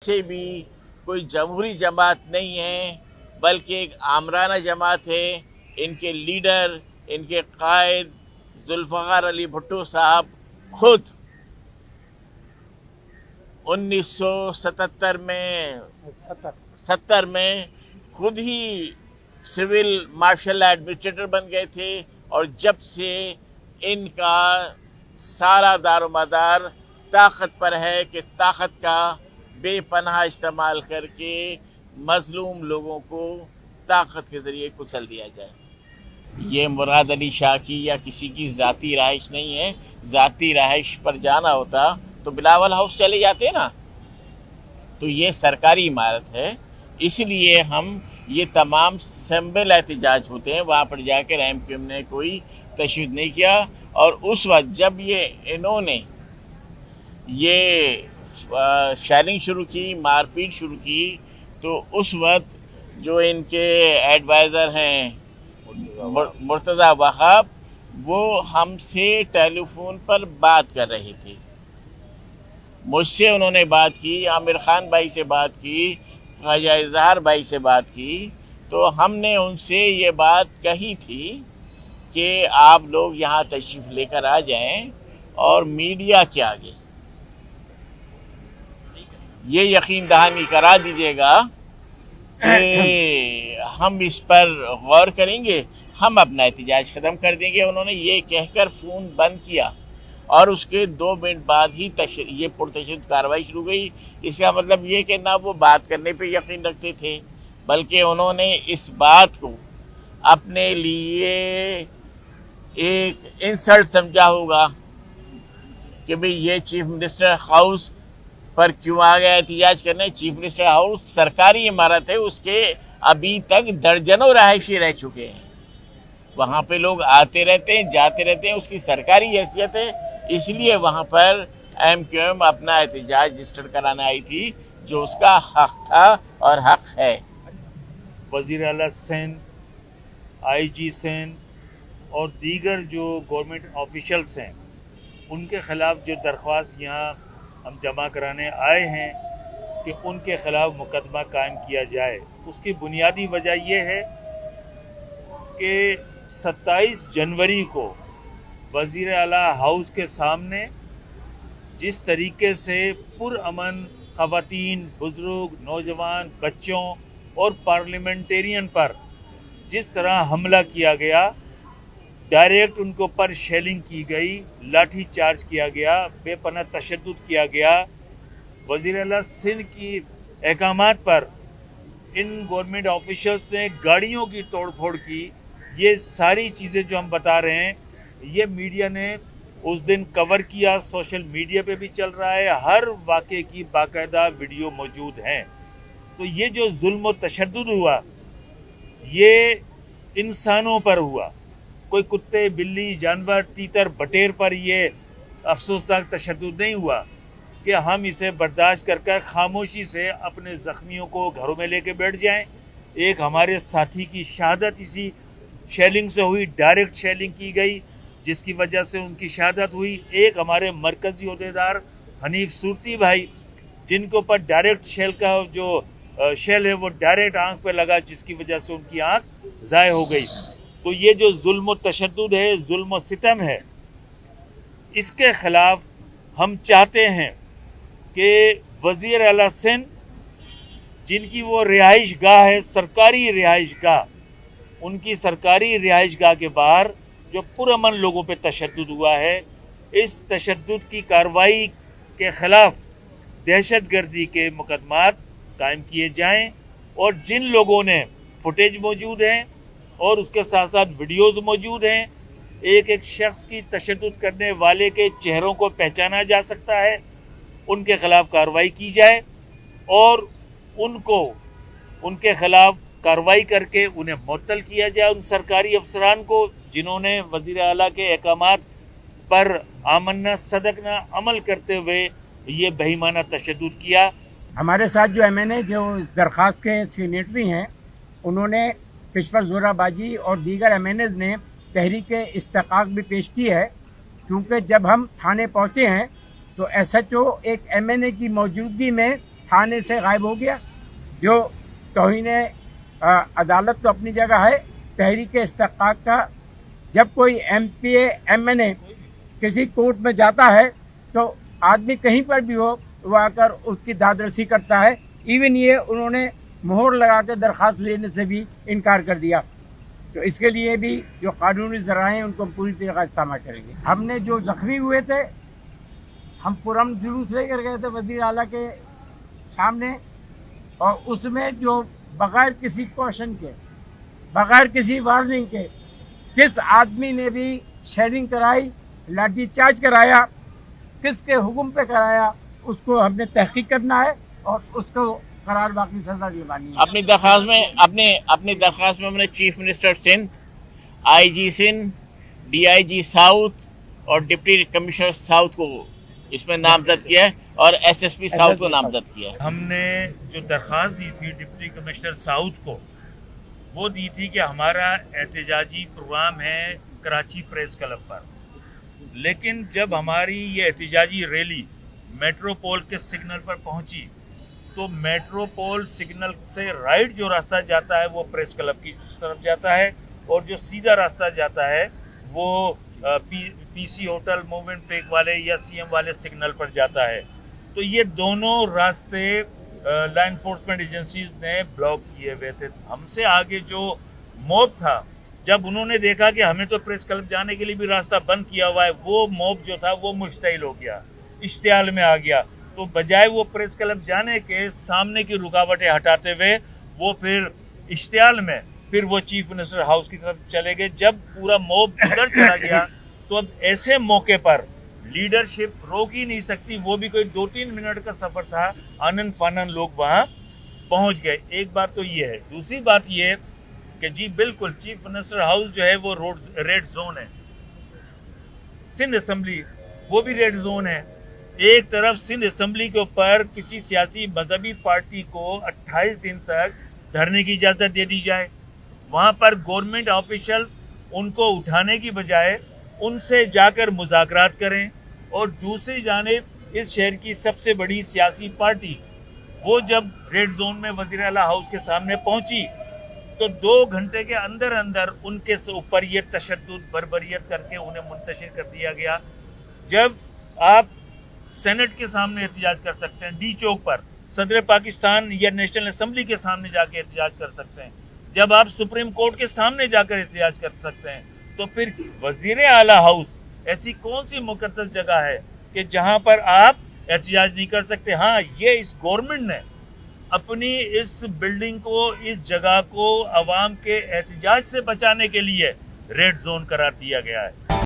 से भी कोई जमहूरी जमात नहीं है, बल्कि एक आमराना जमात है। इनके लीडर, इनके कायद जुल्फ़िकार अली भुट्टो साहब खुद 1977 में 70 में खुद ही सिविल मार्शल एडमिनिस्ट्रेटर बन गए थे, और जब से इनका सारा दारोमदार ताकत पर है कि ताकत का बेपनाह इस्तेमाल करके मजलूम लोगों को ताकत के ज़रिए कुचल दिया जाए। ये मुराद अली शाह की या किसी की ज़ाती रहाइश नहीं है। ज़ाती रहाइश पर जाना होता तो बिलावल हाउस चले जाते ना। तो ये सरकारी इमारत है, इसलिए हम ये तमाम सिंबल एहतजाज होते हैं, वहाँ पर जाकर एमक्यूएम ने कोई तशद्दुद नहीं किया। और उस वक्त जब ये इन्होंने ये शेलिंग शुरू की, मारपीट शुरू की, तो उस वक्त जो इनके एडवाइज़र हैं मुर्तज़ा वहाब, वो हमसे टेलीफोन पर बात कर रहे थे। मुझसे उन्होंने बात की, आमिर खान भाई से बात की, ख्वाजा इजहार भाई से बात की। तो हमने उनसे ये बात कही थी कि आप लोग यहाँ तशरीफ़ लेकर आ जाएं और मीडिया के आगे ये यकीन दहानी करा दीजिएगा कि हम इस पर गौर करेंगे, हम अपना एहतजाज ख़त्म कर देंगे। उन्होंने ये कहकर फ़ोन बंद किया और उसके 2 मिनट बाद ही ये पुरतशद्दुद कार्रवाई शुरू गई। इसका मतलब ये कि ना वो बात करने पे यकीन रखते थे, बल्कि उन्होंने इस बात को अपने लिए एक इंसल्ट समझा होगा कि भाई ये चीफ मिनिस्टर हाउस पर क्यों आ गया एहतजाज करने। चीफ मिनिस्टर हाउस सरकारी इमारत है, उसके अभी तक दर्जनों रहायशी रह चुके हैं, वहाँ पे लोग आते रहते हैं, जाते रहते हैं, उसकी सरकारी हैसियत है। इसलिए वहाँ पर एमक्यूएम अपना एहतजाज रजिस्टर कराने आई थी, जो उसका हक था और हक है। वज़ीर आला सिंध, आईजी सिंध और दीगर जो गवर्नमेंट ऑफिशल्स हैं, उनके ख़िलाफ़ जो दरख्वास्त यहाँ हम जमा कराने आए हैं कि उनके ख़िलाफ़ मुकदमा कायम किया जाए, उसकी बुनियादी वजह यह है कि 27 जनवरी को वज़ीर आला हाउस के सामने जिस तरीके से पुरअमन ख़वातीन, बुज़ुर्ग, नौजवान, बच्चों और पार्लियामेंटेरियन पर जिस तरह हमला किया गया, डायरेक्ट उनके ऊपर शेलिंग की गई, लाठी चार्ज किया गया, बेपनाह तशद्दुद किया गया, वज़ीर आला सिंध की अहकामात पर इन गवर्नमेंट ऑफिशल्स ने गाड़ियों की तोड़ फोड़ की। ये सारी चीज़ें जो हम बता रहे हैं, ये मीडिया ने उस दिन कवर किया, सोशल मीडिया पे भी चल रहा है, हर वाक़े की बाकायदा वीडियो मौजूद हैं। तो ये जो जुल्म और तशद्दुद हुआ, ये इंसानों पर हुआ, कोई कुत्ते, बिल्ली, जानवर, तीतर, बटेर पर ये अफसोसनाक तशद्दुद नहीं हुआ कि हम इसे बर्दाश्त कर खामोशी से अपने ज़ख्मियों को घरों में लेके बैठ जाएं। एक हमारे साथी की शहादत इसी शेलिंग से हुई, डायरेक्ट शेलिंग की गई, जिसकी वजह से उनकी शहादत हुई। एक हमारे मरकज़ी ओहदेदार हनीफ सूरती भाई, जिनके ऊपर डायरेक्ट शेल का जो शेल है वो डायरेक्ट आँख पे लगा, जिसकी वजह से उनकी आँख ज़ाय हो गई। तो ये जो जुल्म और तशद्दुद है, जुल्म और सितम है, इसके ख़िलाफ़ हम चाहते हैं कि वज़ीर आला सिंध, जिनकी वो रिहाइश गाह है, सरकारी रिहाइश गाह, उनकी सरकारी रिहाइश गाह के बाहर जो पुरअमन लोगों पे तशद्दुद हुआ है, इस तशद्दुद की कार्रवाई के ख़िलाफ़ दहशतगर्दी के मुकदमात कायम किए जाएं। और जिन लोगों ने फुटेज मौजूद हैं और उसके साथ साथ वीडियोज़ मौजूद हैं, एक एक शख्स की तशद्दुद करने वाले के चेहरों को पहचाना जा सकता है, उनके ख़िलाफ़ कार्रवाई की जाए और उनको उनके ख़िलाफ़ कार्रवाई करके उन्हें मुअत्तल किया जाए। उन सरकारी अफसरान को जिन्होंने वज़ीर आला के अहकामात पर आमन्ना सदकना अमल करते हुए ये बेईमाना तशद्दुद किया। हमारे साथ जो MNA जो दरख्वास्त के सिग्नेटरी हैं, उन्होंने पेशवर जोराबाजी और दीगर MNAs ने तहरीक इस्तिक़ाक़ भी पेश की है, क्योंकि जब हम थाने पहुँचे हैं तो SHO एक MNA की मौजूदगी में थाने से गायब हो गया। जो तौहीन अदालत तो अपनी जगह है, तहरीक इस्तिक़ाक़ का जब कोई MPA MNA किसी कोर्ट में जाता है तो आदमी कहीं पर भी हो वो आकर उसकी दादरसी करता है। इवन ये उन्होंने मोहर लगा के दरख्वास्त लेने से भी इनकार कर दिया। तो इसके लिए भी जो कानूनी ज़राए हैं उनको हम पूरी तरह इस्तेमाल करेंगे। हमने जो ज़ख्मी हुए थे हम पुरम जुलूस लेकर गए थे वज़ीर आला के सामने, और उसमें जो बग़ैर किसी कॉशन के, बग़ैर किसी वार्निंग के जिस आदमी ने भी शेयरिंग कराई, लाठी चार्ज कराया, किसके हुक्म पे कराया, उसको हमने तहकीक करना है और उसको करार बाकी सजा दिलवानी है। अपनी दरख्वास्त में हमने chief minister Sindh, IG Sindh, DIG south और डिप्टी कमिश्नर साउथ को इसमें नामजद किया है और SSP साउथ को नामजद किया है। हमने जो दरख्वास्त दी थी डिप्टी कमिश्नर साउथ को, वो दी थी कि हमारा एहतजाजी प्रोग्राम है कराची प्रेस क्लब पर, लेकिन जब हमारी ये एहतजाजी रैली मेट्रोपोल के सिग्नल पर पहुंची तो मेट्रोपोल सिग्नल से राइट जो रास्ता जाता है वो प्रेस क्लब की तरफ जाता है, और जो सीधा रास्ता जाता है वो PC होटल, मूवमेंट पेक वाले या CM वाले सिग्नल पर जाता है। तो ये दोनों रास्ते लॉ एनफोर्समेंट एजेंसीज ने ब्लॉक किए हुए थे। हमसे आगे जो मॉब था, जब उन्होंने देखा कि हमें तो प्रेस क्लब जाने के लिए भी रास्ता बंद किया हुआ है, वो मॉब जो था वो मुश्तइल हो गया, इश्तियाल में आ गया। तो बजाय वो प्रेस क्लब जाने के सामने की रुकावटें हटाते हुए वो फिर इश्तियाल में फिर वो चीफ मिनिस्टर हाउस की तरफ चले गए। जब पूरा मॉब उधर चला गया तो अब ऐसे मौके पर लीडरशिप रोक ही नहीं सकती, वो भी कोई 2-3 मिनट का सफर था, आनन फानन लोग वहां पहुंच गए। एक बात तो ये है। दूसरी बात ये कि जी बिल्कुल चीफ मिनिस्टर हाउस जो है वो रेड जोन है, सिंध असेंबली वो भी रेड जोन है। एक तरफ सिंध असेंबली के ऊपर किसी सियासी मजहबी पार्टी को 28 दिन तक धरने की इजाजत दे दी जाए, वहां पर गवर्नमेंट ऑफिशियल्स उनको उठाने की बजाय उनसे जाकर मुज़ाकरात करें, और दूसरी जानिब इस शहर की सबसे बड़ी सियासी पार्टी वो जब रेड जोन में वज़ीर आला हाउस के सामने पहुंची तो 2 घंटे के अंदर अंदर उनके ऊपर ये तशद्दुद बर्बरियत करके उन्हें मुंतशिर कर दिया गया। जब आप सेनेट के सामने एहतजाज कर सकते हैं, डी चौक पर सदर पाकिस्तान या नेशनल असेंबली के सामने जाकर एहतजाज कर सकते हैं, जब आप सुप्रीम कोर्ट के सामने जाकर एहतजाज कर सकते हैं, तो फिर वजीर आला हाउस ऐसी कौन सी मुकद्दस जगह है कि जहां पर आप एहतजाज नहीं कर सकते। हाँ, ये इस गवर्नमेंट ने अपनी इस बिल्डिंग को, इस जगह को अवाम के एहतजाज से बचाने के लिए रेड जोन करार दिया गया है।